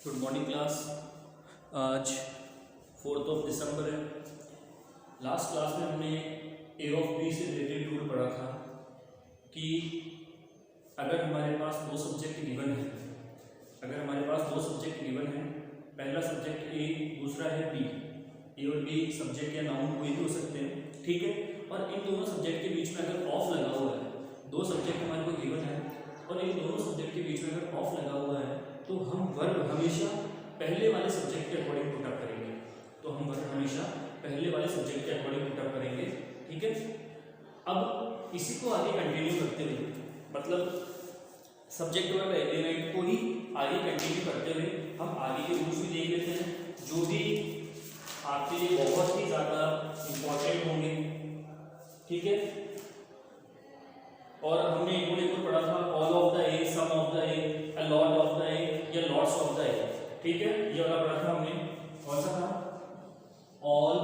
Good morning class. आज 4 दिसंबर है। Last class में हमने ए ऑफ बी से रिलेटेड रूल पढ़ा था कि अगर हमारे पास दो सब्जेक्ट गिवन है, पहला सब्जेक्ट ए, दूसरा है बी। ए और बी सब्जेक्ट या नाउन कोई भी हो सकते हैं, ठीक है। और इन दोनों सब्जेक्ट के बीच में अगर ऑफ लगा हुआ है, दो सब्जेक्ट हमारे को गिवन है और इन दोनों सब्जेक्ट के बीच में अगर ऑफ लगा हुआ है तो हम वर्ब हमेशा पहले वाले सब्जेक्ट के अकॉर्डिंग पुटअप करेंगे। ठीक है। अब इसी को आगे कंटिन्यू करते हुए, मतलब सब्जेक्ट वर्ब एलिमेंट को ही आगे कंटिन्यू करते हुए हम आगे के रूल्स भी देख लेते हैं, जो भी आपके लिए बहुत ही ज़्यादा इम्पोर्टेंट होंगे, ठीक है। और हमने एक और पढ़ा था, all of the a, some of the a, a lot of the a या लॉट्स ऑफ द ए, ठीक है। ये वाला पढ़ा था हमने। कौन सा था? All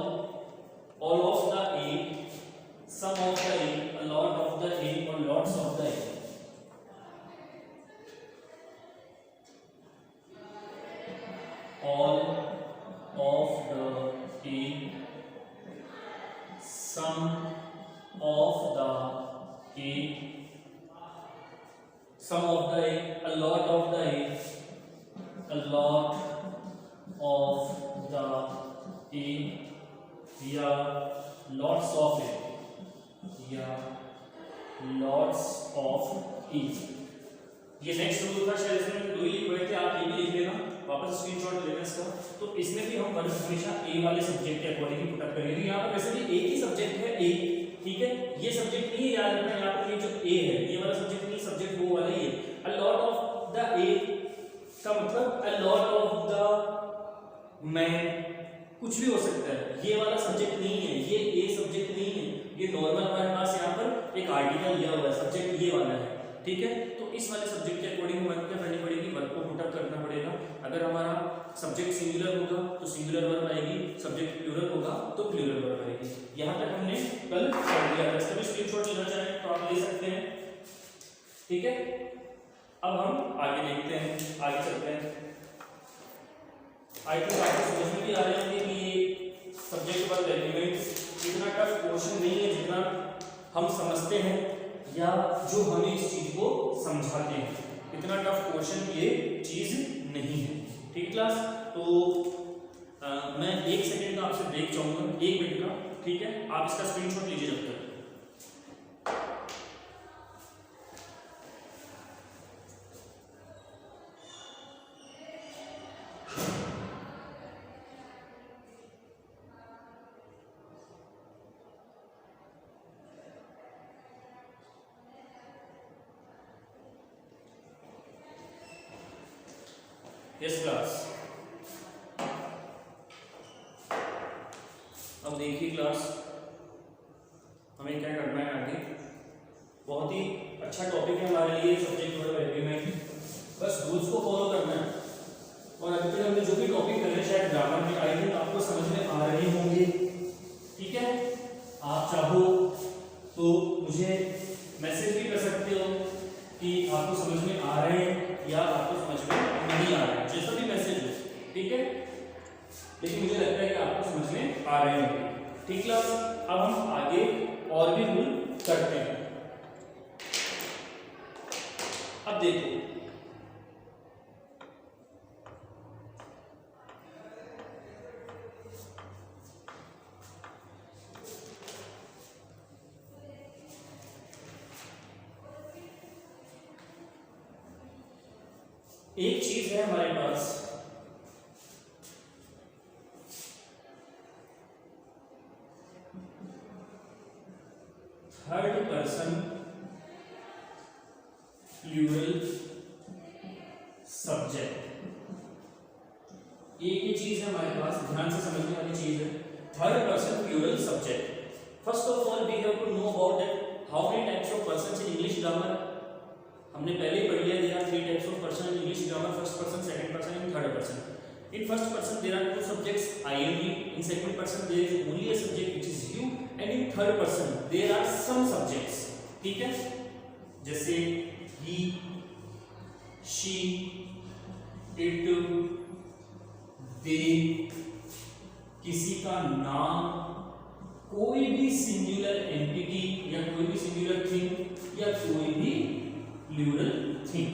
of the a, some of the a, a lot of the a और lots of the a. All of the a, some of the a, sum of the a, a lot of the a, a lot of the a या lots of a या lots of e। ये next rule था, शायद इसमें दो ही लिखे हुए थे, आप ये भी लिख लेना, वापस स्क्रीनशॉट लेना इसका। तो इसमें भी हम वर्ब हमेशा ए वाले सब्जेक्ट के अकॉर्डिंग ही पुटअप करेंगे। यहाँ पर वैसे भी एक ही सब्जेक्ट है ए, ठीक है। ये सब्जेक्ट नहीं है, याद रखना, यहाँ पर ये जो ए है ये वाला सब्जेक्ट नहीं, सब्जेक्ट वो वाला ही है। अ लॉट ऑफ द ए का मतलब अ लॉट ऑफ द मैन, कुछ भी हो सकता है। ये वाला सब्जेक्ट नहीं है, ये ए सब्जेक्ट नहीं है, ये नॉर्मल हमारे पास यहाँ पर एक आर्टिकल दिया हुआ है, सब्जेक्ट ये वाला है, ठीक है। तो इस वाले सब्जेक्ट के अकॉर्डिंग वर्ब क्या करनी पड़ेगी, वर्ब को पुटअप करना पड़ेगा। अगर हमारा सब्जेक्ट सिंगुलर होगा तो सिंगुलर वर्ब आएगी, सब्जेक्ट प्लूरल होगा तो प्लूरल वर्ब आएगी। यहाँ तक हमने कल पढ़ लिया था, इसका भी स्क्रीनशॉट लेना चाहें तो आप ले सकते हैं, ठीक है। अब हम आगे देखते हैं, आगे चलते हैं। आई थिंक आपको समझ में भी आ रहे होंगे कि ये सब्जेक्ट वर्ब एलिमेंट इतना टफ क्वेश्चन नहीं है जितना हम समझते हैं या जो हमें इस चीज को समझाते हैं। इतना टफ क्वेश्चन ये चीज नहीं है, ठीक क्लास। तो मैं 1 सेकंड का आपसे ब्रेक चाहूंगा, 1 मिनट का, ठीक है। आप इसका स्क्रीनशॉट लीजिए जब तक। Yes class. अब देखिए क्लास, हमें क्या करना है आगे। बहुत ही अच्छा टॉपिक है हमारे लिए सब्जेक्ट वर्ब एग्रीमेंट, बस रूल्स को फॉलो करना है। और अभी तक हमने जो भी टॉपिक कर रहे हैं शायद ग्रामर में, आई थिंक आपको समझ में आ रहे होंगे, ठीक है। आप चाहो तो मुझे मैसेज भी कर सकते हो कि आपको समझ में आ रहे हैं या आपको समझ में नहीं आ रहे हैं, जैसा भी मैसेज हो, ठीक है। लेकिन मुझे लगता है कि आपको समझ में आ रहे हैं, ठीक क्लास। अब हम आगे और भी रूल करते हैं। अब देखो, एक चीज है हमारे पास, थर्ड पर्सन प्लूरल सब्जेक्ट। एक ही चीज है हमारे पास, ध्यान से समझने वाली चीज है, third person plural subject. First of all we have to know about that how many types of persons in English grammar. हमने पहले ही पढ़ लिया, there are 3 types of person in English grammar, first person, second person and third person. In first person there are 2 subjects ing, in second person there is only a subject which is you, and in third person there are some subjects, ठीक है। जैसे he, she, it, वे किसी का नाम, कोई भी singular entity या कोई भी सिंगुलर थिंग या कोई भी प्लूरल थिंग।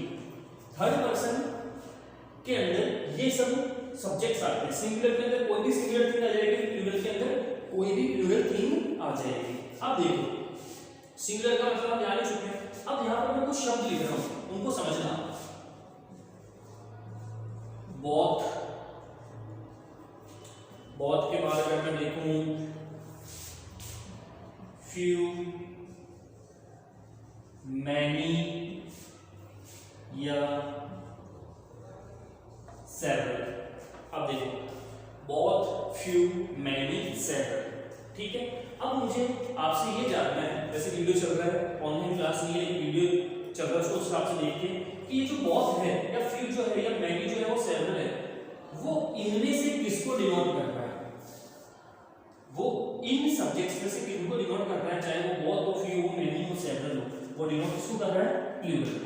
थर्ड पर्सन के अंदर ये सब सब्जेक्ट्स आते हैं। सिंगुलर के अंदर कोई भी सिंगुलर थिंग आ जाएगी, प्लूरल के अंदर कोई भी प्लूरल थिंग आ जाएगी। अब देखो सिंगुलर का मतलब हम जान चुके हैं। अब यहां पर मैं कुछ शब्द लिख रहा हूं, उनको समझना। बोथ, बोथ के बाद अगर मैं देखूं फ्यू, मैनी या सेवरल। अब देखो बोथ, फ्यू, मैनी, सेवरल, ठीक है। अब मुझे आपसे ये जानना है, जैसे वीडियो चल रहा है, ऑनलाइन क्लास नहीं है, वीडियो चल रहा है, उसको उस हिसाब से देखिए कि ये जो बोथ है या फ्यू जो है या मैनी जो है वो सेवरल है, वो इनमें से किसको डिनोट कर रहा है? वो इन सब्जेक्ट्स में से किसको डिनोट कर रहा है, चाहे वो बोथ हो, फ्यू हो, मैनी हो, सेवरल हो, वो डिनोट किसको कर रहा है? प्लूरल।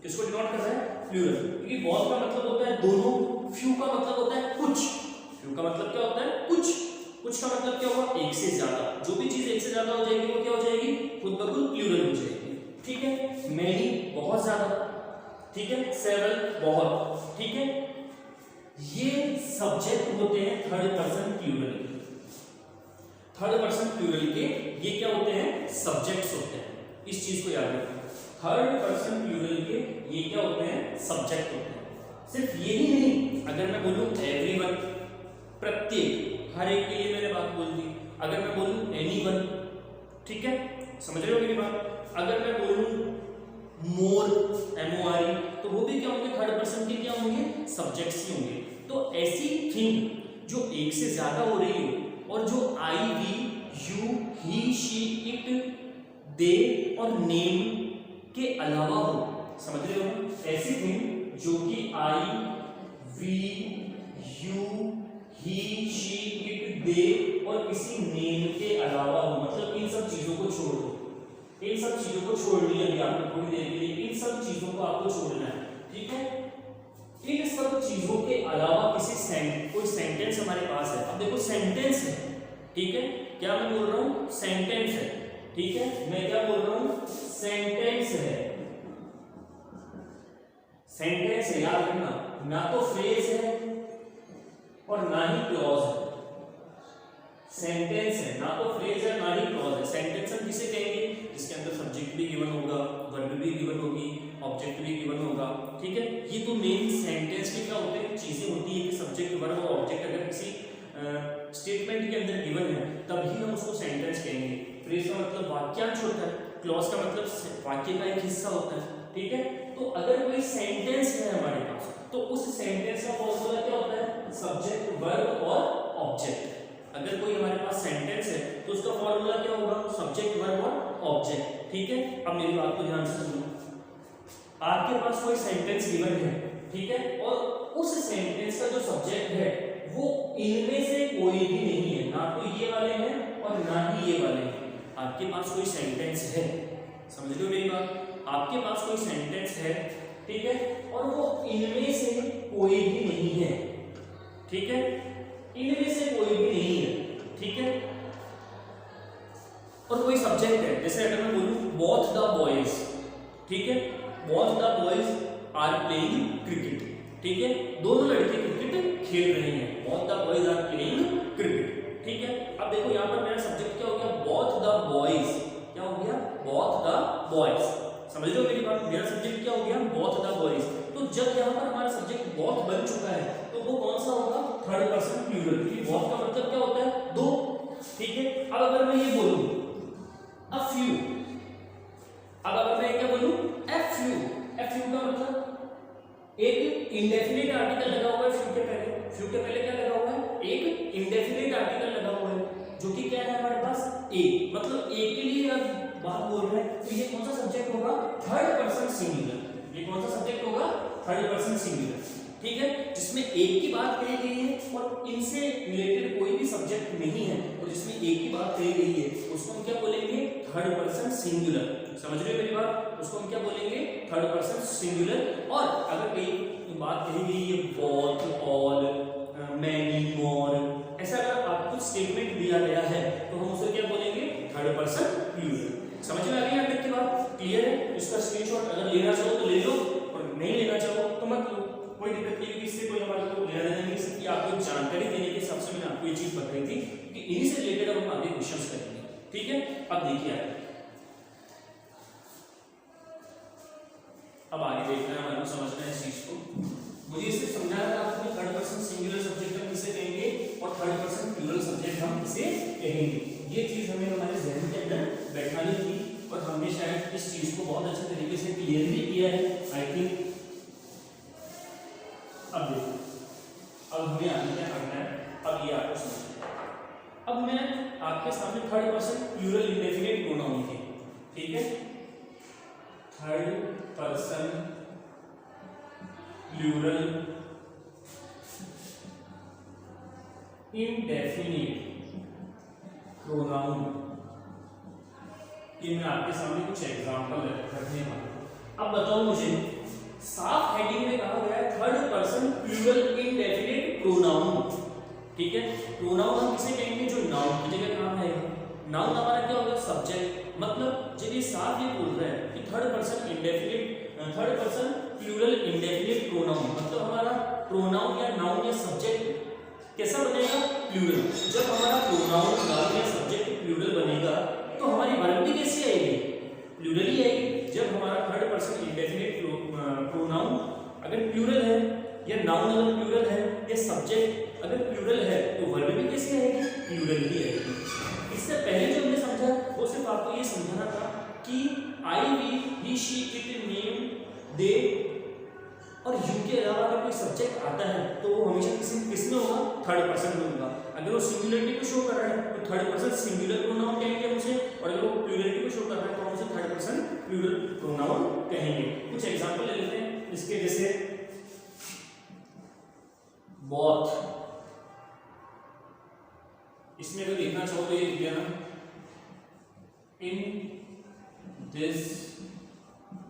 किसको डिनोट कर रहा है? प्लूरल। क्योंकि बोथ का मतलब होता है दोनों, फ्यू का मतलब होता है कुछ, फ्यू का मतलब क्या होता है? कुछ, कुछ का मतलब क्या हुआ? एक से ज्यादा। जो भी चीज एक से ज्यादा हो जाएगी वो क्या हो जाएगी? खुद ब खुद प्लूरल हो जाएगी, ठीक है। मैनी बहुत ज्यादा, ठीक है। सेवरल बहुत, ठीक है। ये सब्जेक्ट होते हैं थर्ड पर्सन प्लूरल के। थर्ड पर्सन प्लूरल के ये क्या होते हैं? सब्जेक्ट्स होते हैं। इस चीज को याद रखना, थर्ड पर्सन प्लूरल के ये क्या होते हैं? सब्जेक्ट होते हैं। सिर्फ यही नहीं, अगर मैं बोलूं एवरीवन, प्रत्येक, हर एक के लिए मैंने बात बोल दी। अगर मैं बोलूं एनीवन, ठीक है, समझ रहे हो मेरी बात। अगर मैं बोलूं मोर, MORE, तो वो भी क्या होंगे? थर्ड पर्सन के क्या होंगे? सब्जेक्ट्स ही होंगे। तो ऐसी थिंग जो एक से ज्यादा हो रही हो और जो I, we, you, he, she, it, they और नेम के अलावा हो, समझ रहे हो? ऐसी थिंग जो कि I, we, you, he, she, it, they और किसी नेम के अलावा हो, मतलब इन सब चीजों को छोड़ दो। इन सब चीजों को छोड़नी है आपको थोड़ी देर के लिए, इन सब चीजों को आपको छोड़ना है, ठीक है। इन सब चीजों के अलावा किसी कोई सेंटेंस हमारे पास है। अब देखो सेंटेंस है, ठीक है, क्या मैं बोल रहा हूं? सेंटेंस है, ठीक है। मैं क्या बोल रहा हूं? सेंटेंस है। सेंटेंस है, याद रखना, ना तो फ्रेज है और ना ही क्लॉज है। सेंटेंस है, ना तो फ्रेज है ना ही क्लॉज है। सेंटेंस हम किसे कहेंगे? जिसके अंदर सब्जेक्ट भी गिवन होगा, वर्ब भी गिवन होगी, ऑब्जेक्ट भी गिवन होगा, ठीक है। ये तो मेन सेंटेंस के क्या होते हैं? चीजें होती है कि सब्जेक्ट, वर्ब और ऑब्जेक्ट अगर किसी स्टेटमेंट के अंदर गिवन है तभी हम उसको सेंटेंस कहेंगे। फ्रेज का मतलब वाक्यांश होता है, क्लॉज का मतलब वाक्य का एक हिस्सा होता है, ठीक है। तो अगर कोई सेंटेंस है हमारे पास तो उस सेंटेंस का फॉर्मूला क्या होता है? सब्जेक्ट, वर्ब और ऑब्जेक्ट। अगर कोई हमारे पास सेंटेंस है तो उसका फॉर्मूला क्या होगा? सब्जेक्ट, वर्ब और ऑब्जेक्ट, ठीक है। अब मेरी बात को ध्यान से सुनो। आपके पास कोई सेंटेंस गिवन है, ठीक है, और उस सेंटेंस का जो सब्जेक्ट है वो इनमें से कोई भी नहीं है, ना तो ये वाले हैं और ना ही ये वाले हैं। आपके पास कोई सेंटेंस है, समझ रहे हो मेरी बात? आपके पास कोई सेंटेंस है, ठीक है, और वो इनमें से कोई भी नहीं है, ठीक है, इनमें से कोई भी नहीं है, ठीक है। और कोई सब्जेक्ट है, जैसे अगर मैं बोलूं बोथ द बॉयज, ठीक है, both the boys are playing cricket, ठीक है, दोनों लड़के क्रिकेट खेल रहे हैं, both the boys are playing cricket, ठीक है। अब देखो यहाँ पर मेरा सब्जेक्ट क्या हो गया? बोथ द बॉयज, क्या हो गया? बोथ द बॉयज, समझ रहे हो मेरी बात? मेरा सब्जेक्ट क्या हो गया? Both the boys. तो जब यहाँ पर हमारा सब्जेक्ट बोथ बन चुका है तो वो कौन सा होगा? थर्ड पर्सन प्लूरल, क्योंकि बोथ का मतलब क्या होता है? दो, ठीक है। अब अगर मैं ये बोलूं अ फ्यू, अब अगर मैं क्या बोलूं? ए फ्यू, ए फ्यू का मतलब एक इंडेफिनिट आर्टिकल लगा हुआ है फ्यू के पहले। फ्यू के पहले क्या लगा हुआ है? एक इंडेफिनिट आर्टिकल लगा हुआ है, जो कि क्या है हमारे पास? ए, मतलब ए के लिए अब बात बोल रहे हैं, तो ये कौन सा सब्जेक्ट होगा? Third person singular. ये कौन सा सब्जेक्ट होगा? थर्ड पर्सन सिंगुलर, ठीक है, जिसमें एक की बात कही गई है और इनसे रिलेटेड कोई भी सब्जेक्ट नहीं है, और जिसमें एक की बात कही गई है उसको हम क्या बोलेंगे? Third person singular. समझ रहे हो मेरी बात? उसको हम क्या बोलेंगे? Third person singular. और अगर कहीं बात कही गई है बोथ, ऑल, मैनी, मोर, ऐसा अगर आपको स्टेटमेंट दिया गया है तो हम उसे क्या बोलेंगे, थर्ड पर्सन प्लूरल। समझ में आ गई यहाँ तक की बात, क्लियर है? इसका स्क्रीनशॉट अगर लेना चाहो तो ले लो और नहीं लेना चाहो तो मत लो, कोई दिक्कत नहीं है, इससे कोई हमारे को लेना देना नहीं, सिर्फ आपको जानकारी देने के हिसाब से मैंने आपको ये चीज बताई थी कि इन्हीं से रिलेटेड हम आगे क्वेश्चंस करेंगे। ठीक है, अब देखिए अब आगे देखना है, हमें समझना है इस चीज को। मुझे इसे समझाना था आपको, थर्ड पर्सन सिंगुलर सब्जेक्ट हम किसे कहेंगे और थर्ड पर्सन प्लूरल सब्जेक्ट हम किसे कहेंगे, ये चीज हमें हमारे जहन के अंदर बैठानी थी और हमने शायद इस चीज को बहुत अच्छे तरीके से क्लियर भी किया है, आई थिंक। अब देखो, अब हमें आगे क्या करना है, अब ये आपको समझना है। अब मैं आपके सामने third person plural indefinite pronoun थे, ठीक है, third person plural indefinite pronoun, ये मैं आपके सामने कुछ एग्जांपल रखने वाला हूं। अब बताओ मुझे, साफ हेडिंग में कहा गया है third person plural indefinite pronoun, ठीक है। प्रोनाउन हम किसे कहेंगे, जो नाउन की जगह काम आएगा। नाउन हमारा क्या होगा, सब्जेक्ट। मतलब जब ये साफ ये बोल रहा है कि third person plural indefinite pronoun, मतलब हमारा प्रोनाउन या नाउन या सब्जेक्ट कैसा बनेगा, प्लूरल। जब हमारा प्रोनाउन नाउन या सब्जेक्ट प्लूरल बनेगा तो हमारी वर्ब भी कैसी आएगी, प्लूरल ही आएगी। जब हमारा थर्ड पर्सन इंडेफिनिट प्रोनाउन अगर प्लूरल है या नाउन अगर प्लूरल है या सब्जेक्ट अगर प्लूरल है तो वर्ब भी कैसी आएगी, प्लूरल ही आएगी। इससे पहले जो हमने समझा वो सिर्फ आपको ये समझाना था कि I, we, he, she, it, name, they और यू के अलावा अगर कोई सब्जेक्ट आता है तो वो हमेशा किसमें होगा, थर्ड पर्सन में होगा। अगर वो सिंगुलरिटी को शो कर रहा है तो थर्ड पर्सन सिंगुलर प्रोनाउन कहेंगे हम उसे, और अगर वो प्लूरलिटी को शो कर रहा है तो हम उसे थर्ड पर्सन प्लूरल प्रोनाउन कहेंगे। कुछ एग्जांपल ले लेते हैं इसके, जैसे बोथ, इसमें अगर लिखना चाहो तो ये लिख देना, in this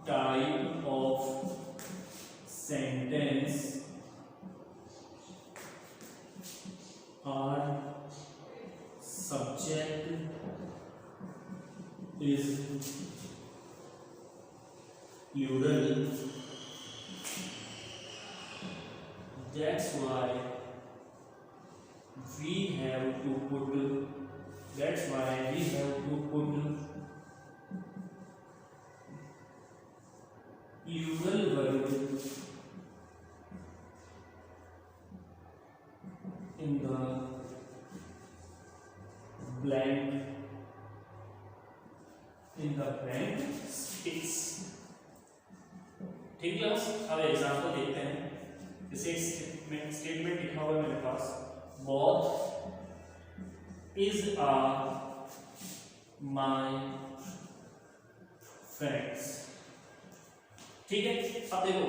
type of sentence are subject is plural, that's why we have to put plural verb in the blank space। ठीक क्लास, अब एग्जांपल देखते हैं। जैसे स्टेटमेंट लिखा हुआ है मेरे पास, both is are my friends, ठीक है। अब देखो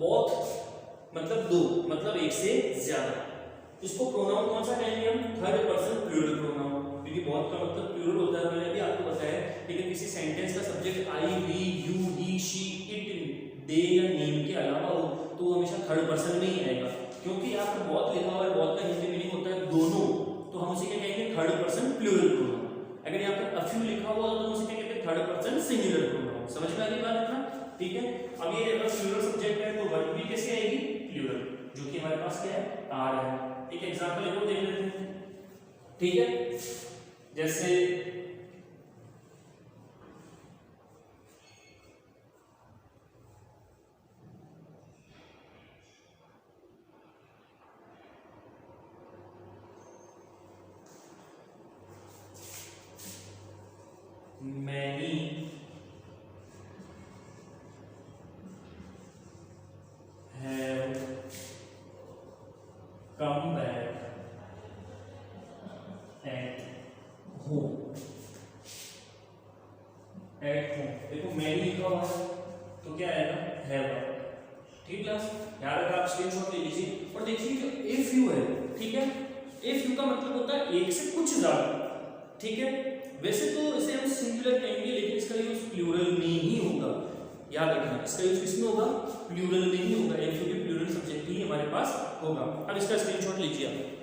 both मतलब दो, मतलब एक से ज्यादा, इसको प्रोनाउन कौन सा कहेंगे हम, थर्ड पर्सन प्लूरल प्रोनाउन, क्योंकि बहुत का मतलब प्लूरल होता है, मैंने अभी आपको बताया। लेकिन किसी सेंटेंस का subject I, we, you, he, she, it, they या नेम के अलावा हो तो वो हमेशा थर्ड पर्सन में ही आएगा, क्योंकि यहाँ पर बहुत लिखा हुआ है, बहुत का हिंदी मीनिंग होता है दोनों, तो हम उसे क्या कहेंगे, थर्ड पर्सन प्लूरल प्रोनाउन। अगर यहाँ पर अ फ्यू लिखा हुआ तो हम उसे क्या कहते हैं, थर्ड पर्सन सिंगुलर प्रोनाउन। समझ में आ गई बात इतना, ठीक है। अब ये अगर प्लूरल सब्जेक्ट है तो वर्ब भी कैसे आएगी, प्लूरल, जो कि हमारे पास क्या है, आर है। एक एग्जांपल एक और देख लेते हैं, ठीक है। जैसे many have come back at home। देखो many लिखा हुआ है तो क्या आएगा, have। ठीक है, याद रखा, आप स्क्रीनशॉट ले लीजिए और देखिए जो a few है, ठीक है। a few का मतलब होता है एक से कुछ ज्यादा, ठीक है। वैसे तो इसे हम सिंगुलर कहेंगे लेकिन इसका यूज प्लूरल में ही होगा, याद रखना। इसका यूज किसमें होगा? प्लूरल में ही होगा, एक भी प्लूरल सब्जेक्ट ही हमारे पास होगा। अब इसका स्क्रीनशॉट लीजिए आप।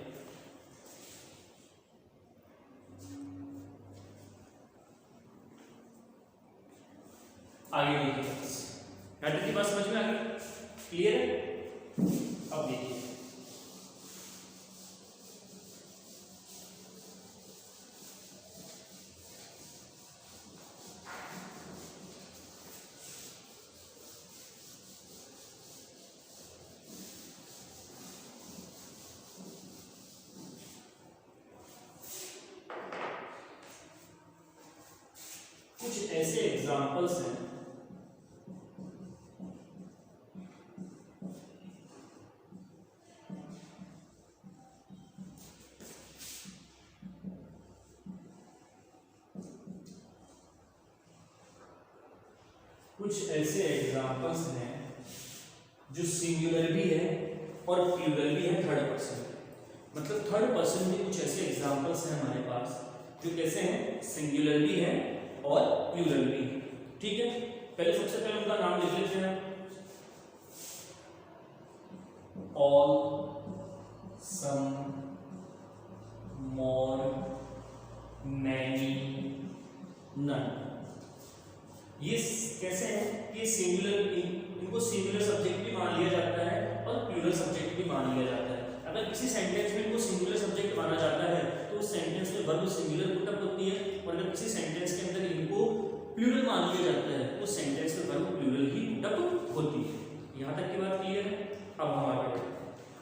आगे देखिए, मैटर की बात समझ में आ गई? क्लियर है? अब देखिए कुछ ऐसे एग्जांपल्स हैं जो सिंगुलर भी है और प्लूरल भी है थर्ड पर्सन। मतलब थर्ड पर्सन में कुछ ऐसे एग्जांपल्स हैं हमारे पास जो कैसे हैं, सिंगुलर भी है और प्लूरल भी है। ठीक है, पहले सबसे पहले उनका नाम लिख लेते हैं। ऑल, सम, मोर, मैनी, नन। ये कैसे है कि सिंगुलर, इनको सिंगुलर सब्जेक्ट भी मान लिया जाता है और प्लूरल सब्जेक्ट भी मान लिया जाता है। अगर किसी सेंटेंस में इनको सिंगुलर सब्जेक्ट माना जाता है तो उस सेंटेंस में वर्ब सिंगुलर पुटअप होती है, और अगर किसी सेंटेंस के अंदर इनको प्लूरल मान लिया जाता है तो उस सेंटेंस में वर्ब प्लूरल ही पुटअप होती है। यहाँ तक की बात क्लियर है? अब हम आगे बढ़ते हैं।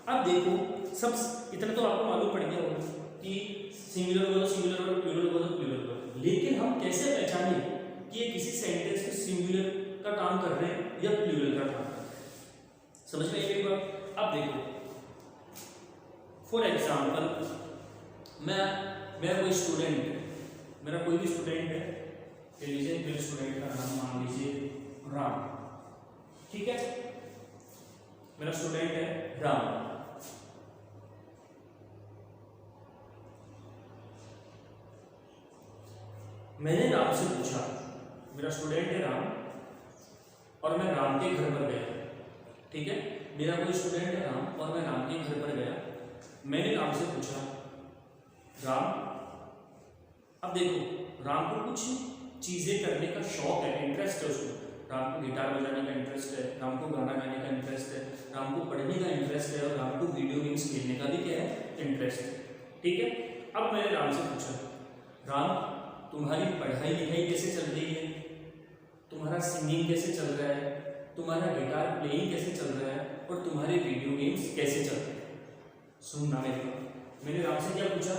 अब देखो, सब इतना तो आपको मालूम पड़ गया होगा कि सिंगुलर बोलो सिंगुलर और प्लूरल बोलो प्लूरल बोलो, लेकिन हम कैसे पहचानें कि ये किसी सेंटेंस में सिंगुलर का काम कर रहे हैं या प्लूरल का काम कर रहे हैं? समझ में आई बात? अब देखो, फॉर एग्जाम्पल मैं कोई स्टूडेंट है, मेरा कोई भी स्टूडेंट है, कह लीजिए मेरे स्टूडेंट का नाम मान लीजिए राम। ठीक है, मेरा स्टूडेंट है राम। मैंने राम से पूछा, मेरा स्टूडेंट है राम और मैं राम के घर पर गया। ठीक है, मेरा कोई स्टूडेंट है राम और मैं राम के घर पर गया। मैंने राम से पूछा, राम, अब देखो राम को कुछ चीजें करने का शौक है, इंटरेस्ट है उसको। राम को गिटार बजाने का इंटरेस्ट है, राम को गाना गाने का इंटरेस्ट है, राम को पढ़ने का इंटरेस्ट है और राम को वीडियो गेम्स खेलने का भी क्या है, इंटरेस्ट है। ठीक है, अब मैंने राम से पूछा, राम तुम्हारी पढ़ाई लिखाई कैसे चल रही है, तुम्हारा सिंगिंग कैसे चल रहा है, तुम्हारा गिटार प्लेइंग कैसे चल रहा है और तुम्हारे वीडियो गेम्स कैसे चल रहे हैं? सुनना मैंने राम से क्या पूछा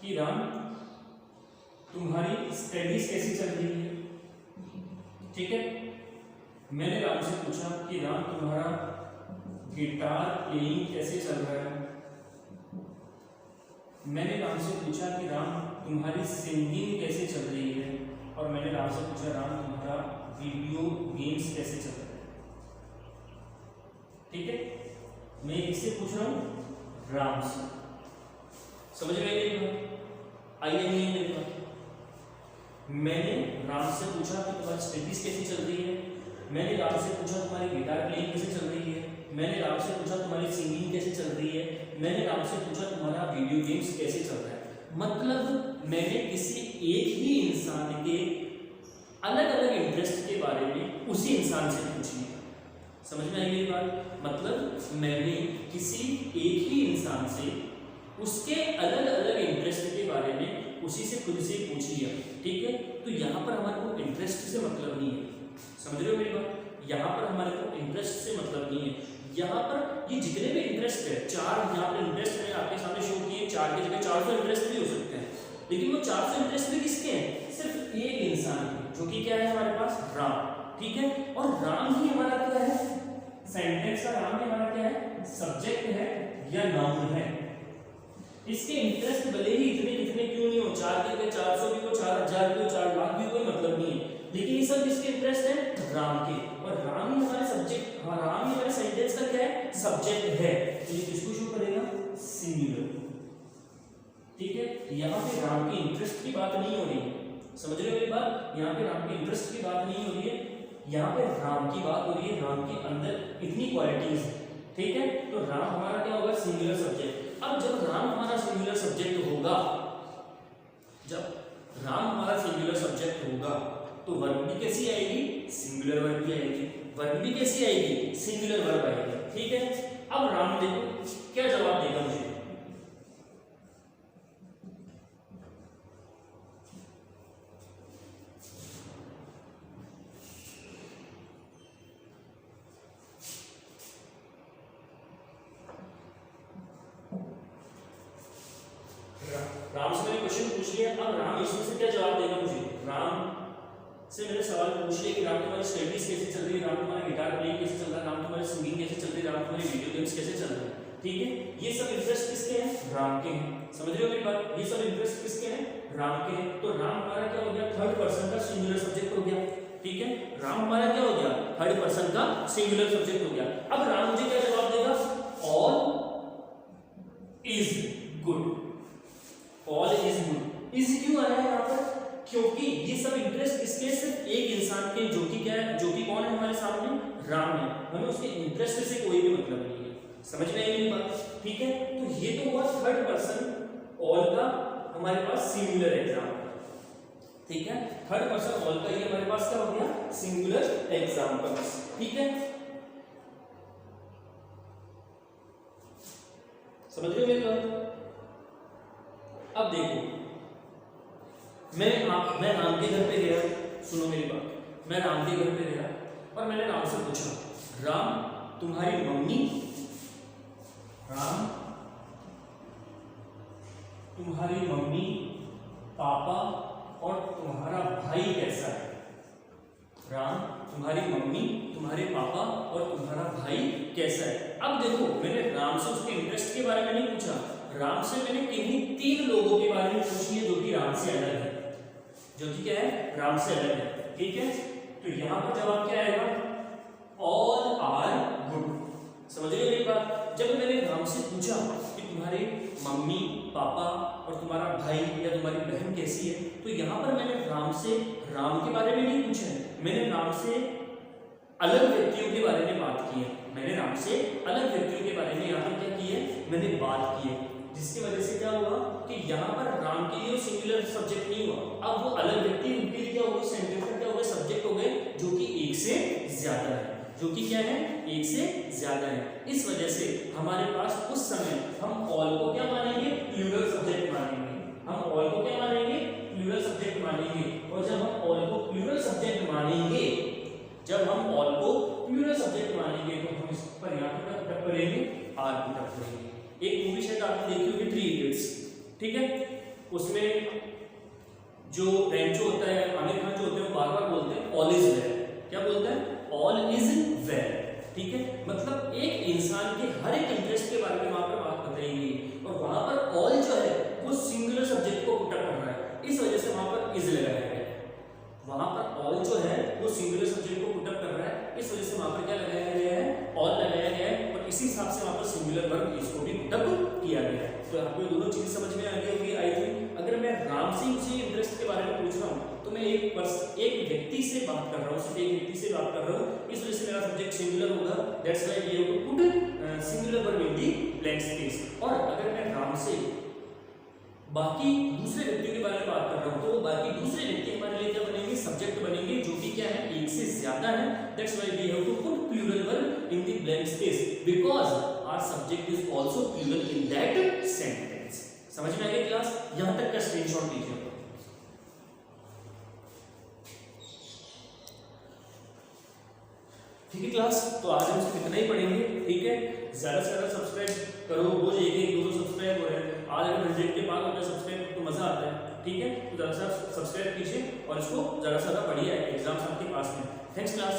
कि राम तुम्हारी स्टडीज कैसी चल रही है। ठीक है, मैंने राम से पूछा कि राम तुम्हारा गिटार प्लेइंग कैसे चल रहा है। मैंने राम से पूछा कि राम तुम्हारी सिंगिंग कैसे चल रही है, और मैंने राम से पूछा राम तुम्हारा वीडियो गेम्स कैसे चल रहा है। ठीक है, मैं इससे पूछ रहा हूं राम से। समझ में आई नहीं मेरे पास? मैंने राम से पूछा कि तुम्हारी स्टडीज कैसी चल रही है, मैंने राम से पूछा तुम्हारी गिटार प्लेइंग कैसे चल रही है, मैंने राम से पूछा तुम्हारी सिंगिंग कैसे चल रही है, मैंने राम से पूछा तुम्हारा वीडियो गेम्स कैसे चल रहा है। मतलब मैंने किसी एक ही इंसान के अलग अलग इंटरेस्ट के बारे में उसी इंसान से पूछी है। समझ में आई मेरी बात? मतलब मैंने किसी एक ही इंसान से उसके अलग अलग इंटरेस्ट के बारे में उसी से खुद से पूछी है। ठीक है, तो यहाँ पर हमारे को इंटरेस्ट से मतलब नहीं है। समझ रहे हो मेरी बात? यहाँ पर हमारे को इंटरेस्ट से मतलब नहीं है। यहाँ पर ये जितने भी इंटरेस्ट है, चार यहाँ पर इंटरेस्ट है आपके सामने शो किए, चार की जगह 400 इंटरेस्ट भी हो सकते हैं, लेकिन वो 400 इंटरेस्ट भी किसके हैं? सिर्फ एक इंसान के, जो कि क्या है हमारे पास, राम। ठीक है, और राम ही हमारा क्या है, सेंटेंस का राम ही हमारा क्या है, सब्जेक्ट है या नाउन है। इसके इंटरेस्ट भले ही इतने क्यों नहीं हो, 4 की जगह 400 भी हो, 4000 भी हो, 4 लाख भी, कोई मतलब नहीं है, लेकिन ये सब किसके इंटरेस्ट है, राम के। और राम ही हमारे सब्जेक्ट, हाँ राम ही हमारे सेंटेंस का क्या है, सब्जेक्ट है। तो ये किसको शो करेगा, सिंगुलर। ठीक है, यहाँ पे राम की इंटरेस्ट की बात नहीं हो रही है। समझ रहे हो मेरी बात? यहाँ पे राम की इंटरेस्ट की बात नहीं हो रही है, यहाँ पे राम की बात हो रही है, राम के अंदर इतनी क्वालिटीज है, ठीक है। तो राम हमारा क्या होगा, सिंगुलर सब्जेक्ट। अब जब राम हमारा सिंगुलर सब्जेक्ट होगा, जब राम हमारा सिंगुलर सब्जेक्ट होगा तो वर्ब भी कैसी आएगी, सिंगुलर वर्ब भी आएगी। वर्ब भी कैसी आएगी, सिंगुलर वर्ब आएगी, ठीक है। अब राम देखो क्या जवाब देगा मुझे, राम से मैंने क्वेश्चन पूछ लिया। अब राम इसमें से क्या जवाब देगा मुझे, राम से मैंने सवाल पूछ लिया कि राम तुम्हारी स्टडीज कैसे चल रही है, राम तुम्हारा गिटार प्लेइंग कैसे चल रहा है, राम तुम्हारी सिंगिंग कैसे चल रही है, राम तुम्हारी वीडियो गेम्स कैसे चल रहे हैं, ठीक है। ये सब इंटरेस्ट किसके हैं, राम के हैं। समझ रहे हो मेरी बात, ये सब इंटरेस्ट किसके हैं, राम के हैं। तो राम हमारा क्या हो गया, थर्ड पर्सन का सिंगुलर सब्जेक्ट हो गया, ठीक है। राम हमारा क्या हो गया, थर्ड पर्सन का सिंगुलर सब्जेक्ट हो गया। अब राम मुझे क्या जवाब देगा, all is good. All is good, is क्यों आ रहा है यहाँ पर, क्योंकि ये सब इंटरेस्ट किसके, सिर्फ एक इंसान के, जो कि क्या है, जो कि कौन है हमारे सामने, राम है। हमें उसके इंटरेस्ट से कोई भी मतलब नहीं है। समझ में आई मेरी बात, ठीक है। तो ये तो हुआ थर्ड पर्सन ऑल का हमारे पास सिंगुलर एग्जाम्पल, ठीक है। थर्ड पर्सन ऑल का ये हमारे पास क्या हो गया, सिंगुलर एग्जाम्पल्स, ठीक है। समझ रहे हो मेरी बात। अब देखो मैं राम के घर पे गया, सुनो मेरी बात, मैं राम के घर पे गया और मैंने राम से पूछा, राम तुम्हारी मम्मी, राम तुम्हारी मम्मी, पापा और तुम्हारा भाई कैसा है। राम तुम्हारी मम्मी, तुम्हारे पापा और तुम्हारा भाई कैसा है। अब देखो मैंने राम से उसके इंटरेस्ट के बारे में नहीं पूछा, राम से मैंने किन्हीं 3 लोगों के बारे में पूछ लिया जो कि राम से अलग है, जो कि क्या है, राम से अलग है, ठीक है। तो यहां पर जवाब क्या आएगा, ऑल आर गुड। समझ रहे हो मेरी बात। जब मैंने राम से पूछा कि तुम्हारे मम्मी, पापा और तुम्हारा भाई या तुम्हारी बहन कैसी है, तो यहां पर मैंने राम से राम के बारे में नहीं पूछा है, मैंने राम से अलग व्यक्तियों के बारे में बात की है। मैंने राम से अलग व्यक्तियों के बारे में यहाँ पर क्या की है, मैंने बात की है, जिसकी वजह से क्या हुआ कि यहाँ पर राम के लिए सिंगुलर सब्जेक्ट नहीं हुआ, अब वो अलग व्यक्ति उनके लिए क्या हो गए, सेंटेंस क्या हो गए, सब्जेक्ट हो गए, जो कि एक से ज्यादा है, जो कि क्या है, एक से ज्यादा है। इस वजह से हमारे पास उस समय हम ऑल को क्या मानेंगे, प्लूरल सब्जेक्ट मानेंगे। हम ऑल को क्या मानेंगे, प्लूरल सब्जेक्ट मानेंगे। और जब हम ऑल को प्लूरल सब्जेक्ट मानेंगे, जब हम ऑल को प्लूरल सब्जेक्ट मानेंगे तो हम इस पर यहाँ पर क्या पुटअप करेंगे, आर पुटअप करेंगे। एक मूवी शायद आपने देखी होगी, 3 इडियट्स, ठीक है। उसमें जो रेंचो होता है, आमिर खान जो होते हैं, वो बार बार बोलते हैं ऑल इज वेल। क्या बोलते हैं, ऑल इज वेल, ठीक है। मतलब एक इंसान के हर एक इंटरेस्ट के बारे में वहां पर बात बताई गई और वहां पर ऑल जो है वो सिंगुलर सब्जेक्ट को पुटअप कर रहा है, इस वजह से वहां पर इज लगाया गया। वहां पर ऑल जो है वो सिंगुलर सब्जेक्ट को पुटअप कर रहा है, इस वजह से वहां पर क्या लगाया गया है, ऑल लगाया गया है, और इसी हिसाब से वहां पर सिंगुलर वर्ब इसको भी पुटअप किया गया है। तो आपको ये दोनों चीजें समझ में आ गई होगी आई थिंक। अगर मैं राम से उसी इंटरेस्ट के बारे में पूछ रहा हूँ तो मैं एक व्यक्ति से बात कर रहा हूँ, सिर्फ एक व्यक्ति से बात कर रहा हूँ, इस वजह से मेरा सब्जेक्ट सिंगुलर होगा। That's why we have to put singular verb in the blank space. और अगर मैं राम से बाकी दूसरे व्यक्तियों के बारे में बात कर रहा हूं तो वो बाकी दूसरे व्यक्ति हमारे लिए क्या बनेंगे, सब्जेक्ट बनेंगे, जो कि क्या है, एक से ज्यादा है। That's why we have to put plural verb in the blank space because our subject is also plural in that sentence. समझ में आ गई क्लास, यहां तक का स्क्रीनशॉट लीजिए। ठीक है क्लास, तो आज हम सिर्फ इतना ही पढ़ेंगे, ठीक है। ज्यादा से ज्यादा सब्सक्राइब करो, रोज 1-1 2 सब्सक्राइब हो रहे हैं, आज अगर 100 के बाद होता है सब्सक्राइब तो मजा आता है, ठीक है। तो ज़रा सा सब्सक्राइब कीजिए और इसको ज़रा सा पढ़िए, एग्जाम्स आपके पास में। Thanks class.